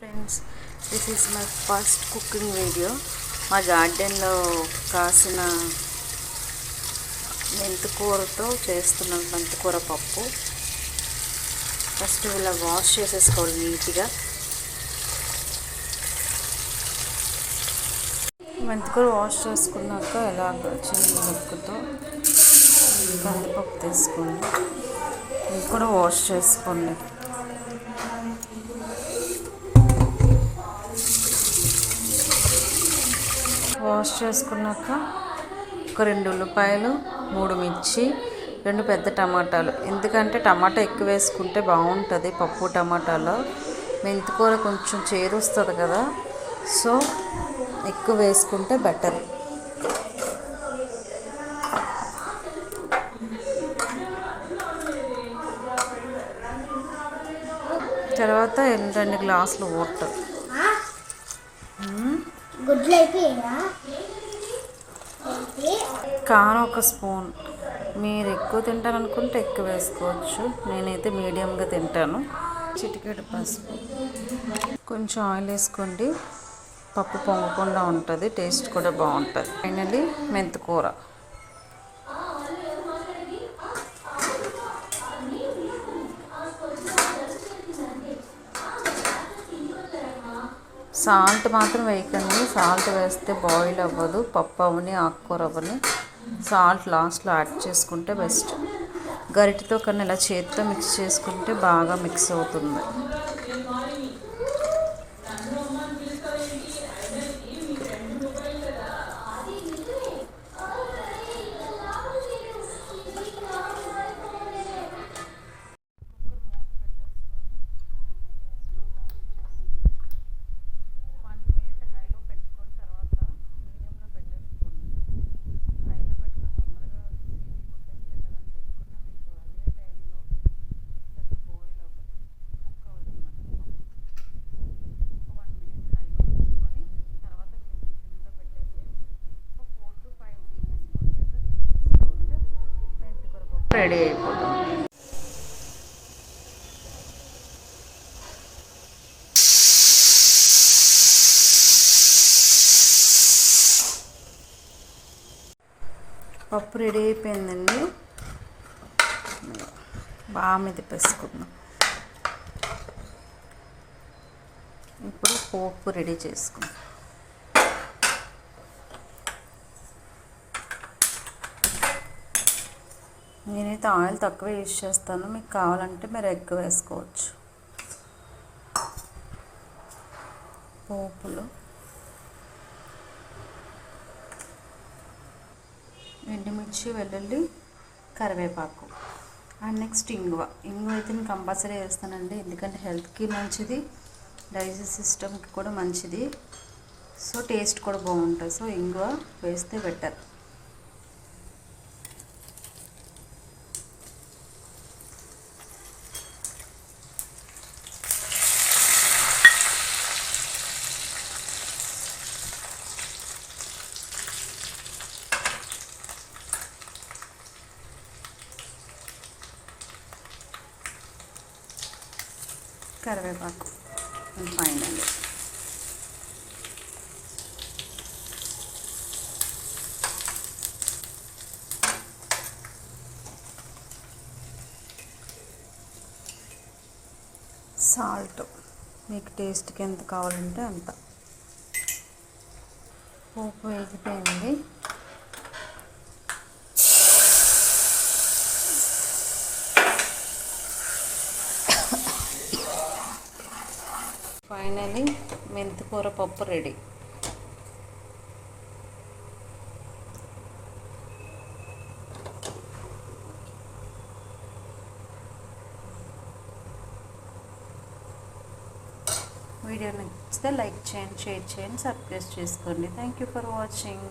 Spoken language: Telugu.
Friends, this is my first cooking video. మా గార్డెన్లో కాసిన మెంతికూరతో చేస్తున్నాను మెంతికూర పప్పు. ఫస్ట్ ఇలా వాష్ చేసేసుకోవాలి నీట్గా. మెంతికూర వాష్ చేసుకున్నాక ఇలాగ చిన్న ముక్కతో కందిపప్పు తీసుకోండి. ఇది కూడా వాష్ చేసుకోండి. వాష్ చేసుకున్నాక ఒక 2 ఉల్లిపాయలు, 3 మిర్చి, 2 పెద్ద టమాటాలు. ఎందుకంటే టమాటా ఎక్కువ వేసుకుంటే బాగుంటుంది పప్పు టమాటాలో. మెంతికూర కొంచెం చేదు వస్తుంది కదా, సో ఎక్కువ వేసుకుంటే బెటర్. తర్వాత 2 గ్లాసులు వాటర్. కారం 1 స్పూన్. మీరు ఎక్కువ తింటారనుకుంటే ఎక్కువ వేసుకోవచ్చు. నేనైతే మీడియంగా తింటాను. చిటికెడు పసుపు, కొంచెం ఆయిల్ వేసుకోండి. పప్పు పొంగకుండా ఉంటుంది, టేస్ట్ కూడా బాగుంటుంది. ఫైనల్లీ మెంతికూర. సాల్ట్ మాత్రం వేయకండి. సాల్ట్ వేస్తే బాయిల్ అవ్వదు, పప్పు అవని ఆకుకూర అవని. సాల్ట్ లాస్ట్లో యాడ్ చేసుకుంటే బెస్ట్. గరిటెతో కన్నా ఇలా చేతితో మిక్స్ చేసుకుంటే బాగా మిక్స్ అవుతుంది. రెడీ అయిపోతుంది. పప్పు రెడీ అయిపోయిందండి. బాగా మెదిపేసుకుందాం. ఇప్పుడు పోపు రెడీ చేసుకుందాం. నేనైతే ఆయిల్ తక్కువ యూజ్ చేస్తాను, మీకు కావాలంటే మీరు ఎక్కువ వేసుకోవచ్చు. పోపులో ఎండుమిర్చి, వెల్లుల్లి, కరివేపాకు, అండ్ నెక్స్ట్ ఇంగువ. ఇంగువ అయితే నేను కంపల్సరీ వేస్తానండి, ఎందుకంటే హెల్త్కి మంచిది, డైజెస్ట్ సిస్టమ్కి కూడా మంచిది, సో టేస్ట్ కూడా బాగుంటుంది. సో ఇంగువ వేస్తే బెటర్. కరివేపాకు ఫైనల్. సాల్ట్ మీకు టేస్ట్కి ఎంత కావాలంటే అంత. పోపు వేగిపోయింది. ఫైనలీ మెంతికూర పప్పు రెడీ. వీడియో నచ్చితే లైక్ చేయండి, షేర్ చేయండి, సబ్స్క్రైబ్ చేసుకోండి. Thank you for watching.